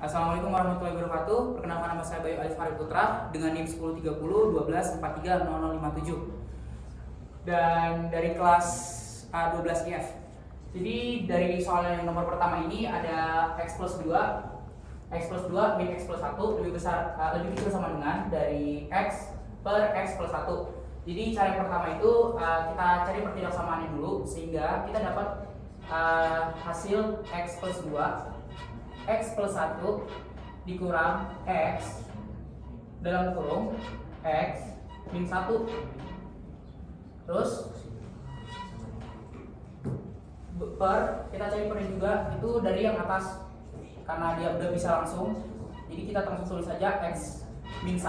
Assalamualaikum warahmatullahi wabarakatuh. Perkenalkan, nama saya Bayu Alif Arif Putra dengan NIM 1030 12430057 dan dari kelas A12IF. Jadi dari soal yang nomor pertama ini ada X plus 2 min X plus 1 lebih kecil sama dengan dari X per X plus 1. Jadi cara yang pertama itu kita cari pertidaksamaannya dulu sehingga kita dapat hasil X plus 2 X plus 1 dikurang X dalam kurung X min 1. Terus per kita cari per juga itu dari yang atas karena dia udah bisa langsung, jadi kita langsung tulis saja X min 1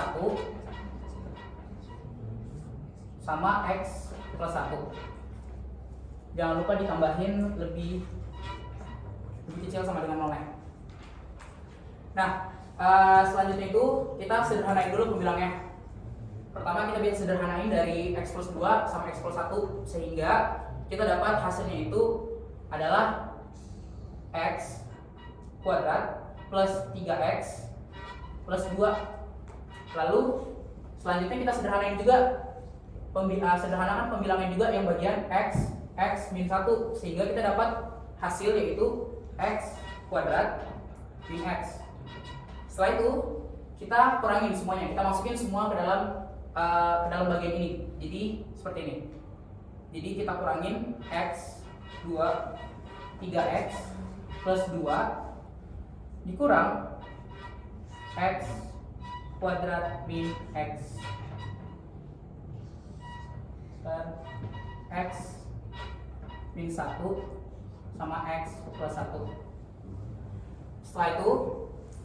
sama X plus 1. Jangan lupa ditambahin lebih kecil sama dengan nolnya. Nah, selanjutnya itu kita sederhanain dulu pembilangnya. Pertama kita bisa sederhanain dari X plus 2 sama X plus 1 sehingga kita dapat hasilnya itu adalah X kuadrat plus 3X plus 2. Lalu selanjutnya kita sederhanain juga sederhanakan pembilangan juga yang bagian X min 1 sehingga kita dapat hasil yaitu X kuadrat min X. Setelah itu kita kurangin semuanya, kita masukin semua ke dalam bagian ini. Jadi seperti ini. Jadi kita kurangin X 2 3X plus 2 dikurang X kuadrat min X dan X min 1 sama X plus 1.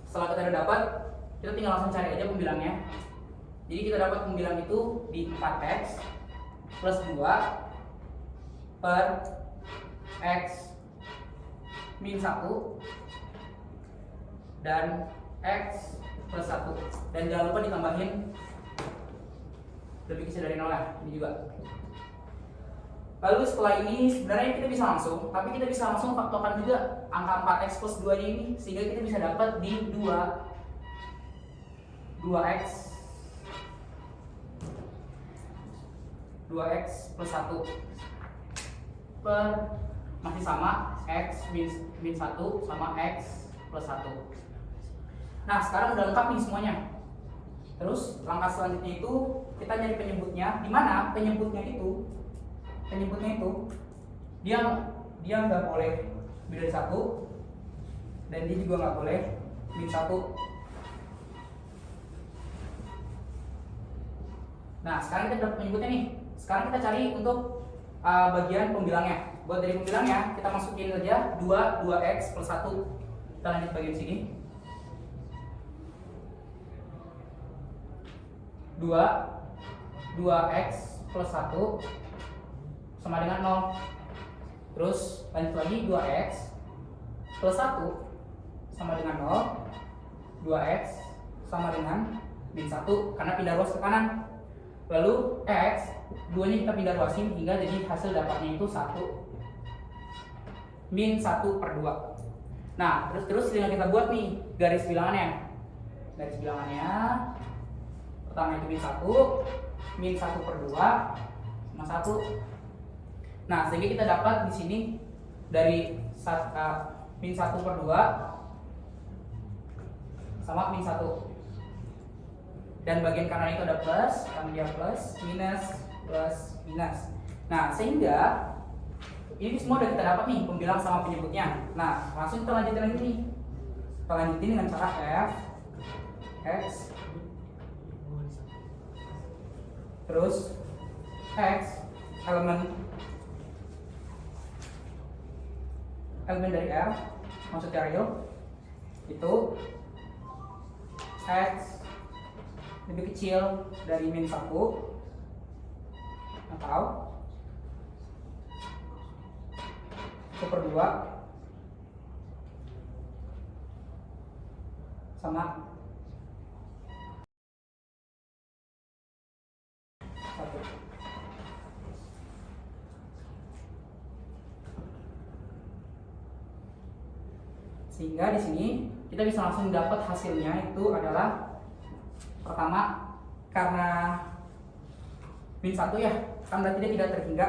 Setelah kita udah dapat, kita tinggal langsung cari aja pembilangnya. Jadi kita dapat pembilang itu di 4X plus 2 per X min 1 dan X plus 1. Dan jangan lupa ditambahin lebih kecil dari 0 ya, ini juga. Lalu setelah ini sebenarnya kita bisa langsung, tapi kita bisa langsung faktorkan juga angka 4X plus 2 ini sehingga kita bisa dapat di 2X plus 1 per masih sama X min 1 sama X plus 1. Nah sekarang udah lengkap nih semuanya. Terus langkah selanjutnya itu kita nyari penyebutnya. Di mana penyebutnya itu dia nggak boleh lebih dari 1 dan dia juga nggak boleh min 1. Nah sekarang kita dapat penyebutnya nih. Sekarang kita cari untuk bagian pembilangnya. Buat dari pembilangnya kita masukin saja 2X plus 1. Kita lanjut bagian sini. 2X plus 1 sama dengan 0. Terus lanjut lagi 2X plus 1 sama dengan 0. 2X sama dengan min 1 karena pindah ruas ke kanan. Lalu X 2 nya kita pindah ruasin hingga jadi hasil dapatnya itu 1 min 1 per 2. Nah terus tinggal kita buat nih garis bilangannya. Pertama itu min 1 per 2 sama 1. Nah, sehingga kita dapat di sini dari min 1 per 2 sama min 1. Dan bagian kanan itu ada plus, karena dia plus, minus. Nah, sehingga ini semua udah kita dapat nih pembilang sama penyebutnya. Nah, langsung kita lanjutin lagi nih. Kita lanjutin dengan cara F X terus X elemen dari R maksudnya real itu X lebih kecil dari min 1 atau 1 per 2 sama 1. Sehingga di sini kita bisa langsung dapat hasilnya itu adalah pertama karena min 1 ya, kan berarti dia tidak terhingga,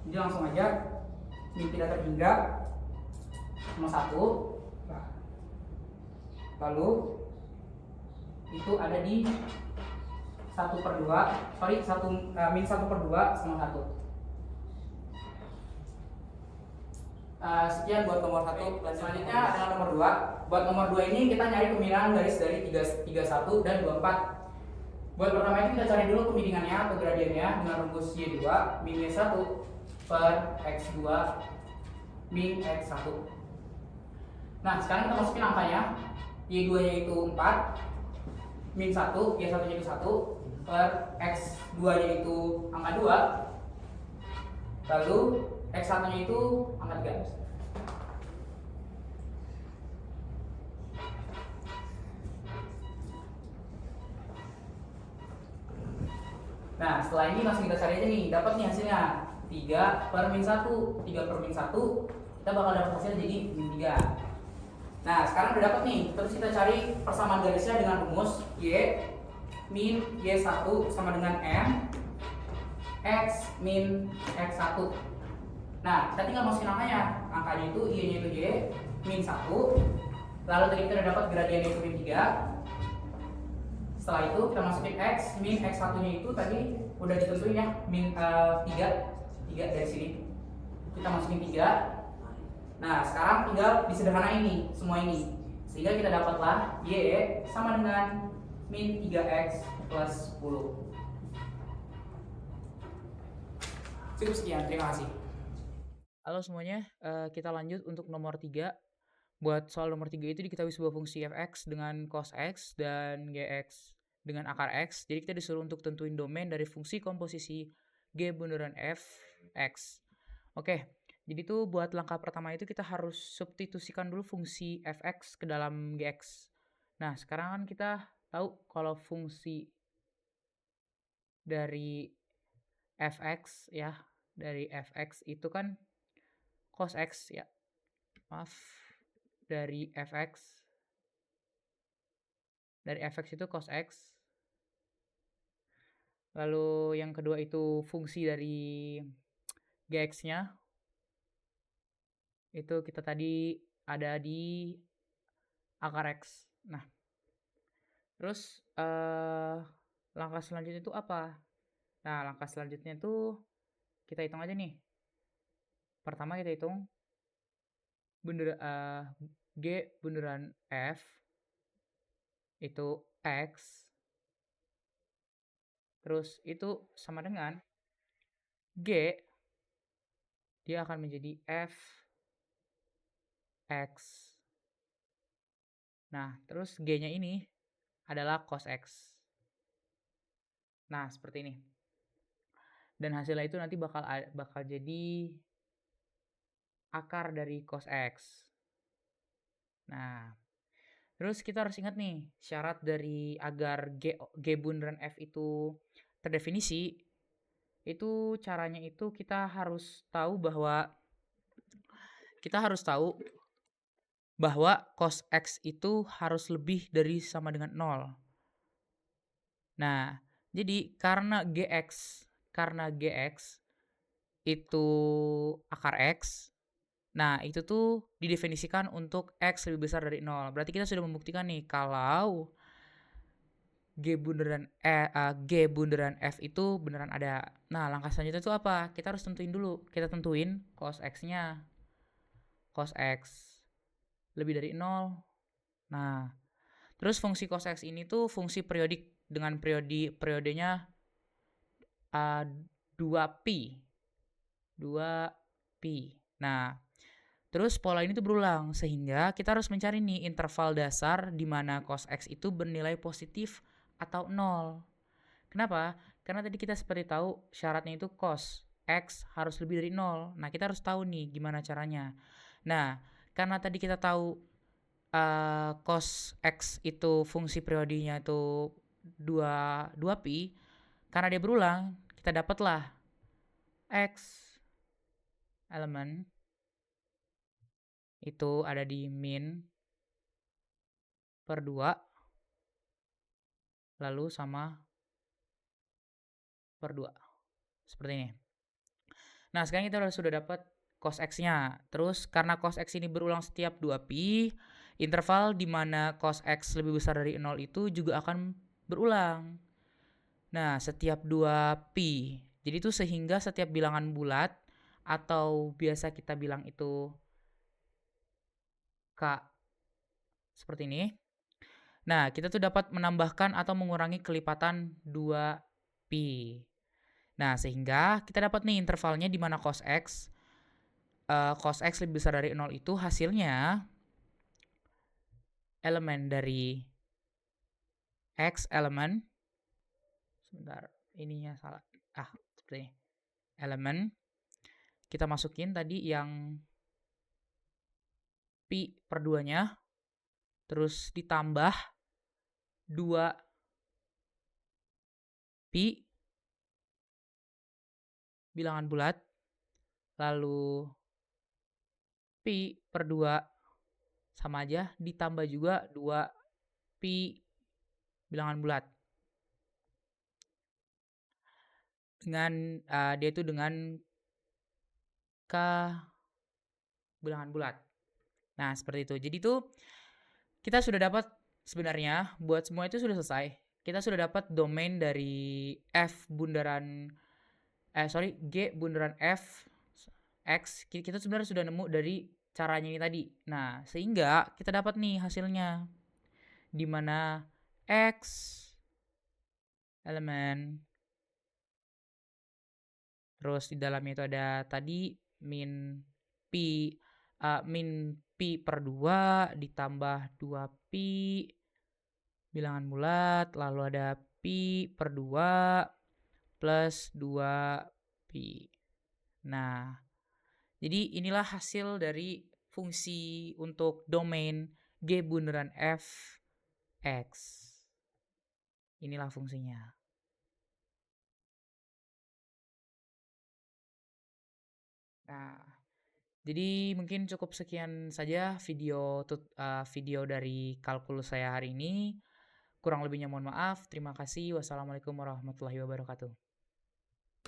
jadi langsung aja min tidak terhingga sama 1, lalu itu ada di 1/2, min 1/2 sama 1. Sekian buat nomor 1. Selanjutnya adalah nomor 2. Buat nomor 2 ini kita nyari pemilihan garis dari 31 dan 24. Buat pertama itu kita cari dulu pembimbingannya atau gradiennya dengan rumus Y2 min Y1 per X2 min X1. Nah, sekarang kita masukin angkanya. Y2 nya itu 4, min 1, Y1 nya itu 1, per X2 nya itu angka 2, lalu X1 nya itu angka 3. Nah, setelah ini langsung kita cari aja nih, dapat nih hasilnya 3 per min 1. 3 per min 1, kita bakal dapat hasil jadi min 3. Nah, sekarang udah dapat nih, terus kita cari persamaan garisnya dengan rumus Y min Y1 sama dengan M X min X1. Nah, kita tinggal masukin angkanya. Angkanya itu Y nya itu Y min 1. Lalu tadi kita udah dapat gradiennya itu min 3. Setelah itu kita masukin X min X1 nya itu tadi udah ditentuin ya, min 3 dari sini. Kita masukin 3. Nah, sekarang tinggal disederhanain nih semua ini. Sehingga kita dapatlah Y sama dengan min 3X plus 10. Cukup sekian, terima kasih. Halo semuanya, kita lanjut untuk nomor 3. Buat soal nomor 3 itu diketahui sebuah fungsi fx dengan cos x dan gx dengan akar x. Jadi kita disuruh untuk tentuin domain dari fungsi komposisi g bundaran fx. Oke, jadi tuh buat langkah pertama itu kita harus substitusikan dulu fungsi fx ke dalam gx. Nah, sekarang kan kita tahu kalau fungsi dari fx ya, dari fx itu kan cos x ya. Maaf, dari fx itu cos x. Lalu yang kedua itu fungsi dari gx-nya itu kita tadi ada di akar x. Nah, terus langkah selanjutnya itu apa? Nah, langkah selanjutnya itu kita hitung aja nih. Pertama kita hitung g bundaran f itu x, terus itu sama dengan g, dia akan menjadi f x. Nah, terus g-nya ini adalah cos x. Nah, seperti ini. Dan hasilnya itu nanti bakal jadi akar dari cos x. Nah, terus kita harus ingat nih, syarat dari agar g bundaran f itu terdefinisi, itu caranya itu kita harus tahu bahwa cos x itu harus lebih dari sama dengan 0. Nah, jadi karena gx itu akar x, nah itu tuh didefinisikan untuk x lebih besar dari 0. Berarti kita sudah membuktikan nih kalau g bundaran f itu beneran ada. Nah, langkah selanjutnya itu apa? Kita harus tentuin dulu. Kita tentuin cos x-nya. Cos x lebih dari 0. Nah, terus fungsi cos x ini tuh fungsi periodik dengan periodenya 2pi. Nah, terus pola ini tuh berulang sehingga kita harus mencari nih interval dasar di mana cos x itu bernilai positif atau 0. Kenapa? Karena tadi kita seperti tahu syaratnya itu cos x harus lebih dari 0. Nah, kita harus tahu nih gimana caranya. Nah, karena tadi kita tahu cos x itu fungsi periodinya itu 2pi, karena dia berulang, kita dapatlah x elemen itu ada di min per 2 lalu sama per 2. Seperti ini. Nah, sekarang kita sudah dapat cos X-nya. Terus karena cos X ini berulang setiap 2pi, interval di mana cos X lebih besar dari 0 itu juga akan berulang. Nah, setiap 2pi. Jadi itu sehingga setiap bilangan bulat atau biasa kita bilang itu K seperti ini. Nah, kita tuh dapat menambahkan atau mengurangi kelipatan 2pi. Nah, sehingga kita dapat nih intervalnya di mana cos X lebih besar dari 0 itu hasilnya elemen dari X elemen, sebentar, ininya salah. Seperti ini. Elemen, kita masukin tadi yang pi per 2-nya, terus ditambah 2pi bilangan bulat, lalu pi per 2 sama aja, ditambah juga 2pi bilangan bulat. Dengan dia itu dengan K bilangan bulat. Nah, seperti itu. Jadi tuh kita sudah dapat sebenarnya buat semua itu sudah selesai. Kita sudah dapat domain dari G bundaran F X. Kita sebenarnya sudah nemu dari caranya ini tadi. Nah, sehingga kita dapat nih hasilnya. Di mana X elemen, terus di dalamnya itu ada tadi min pi per 2 ditambah 2pi bilangan bulat, lalu ada pi per 2 plus 2pi. Nah, jadi inilah hasil dari fungsi untuk domain G bundaran f X. Inilah fungsinya. Nah, jadi mungkin cukup sekian saja video dari kalkulus saya hari ini. Kurang lebihnya mohon maaf. Terima kasih. Wassalamualaikum warahmatullahi wabarakatuh.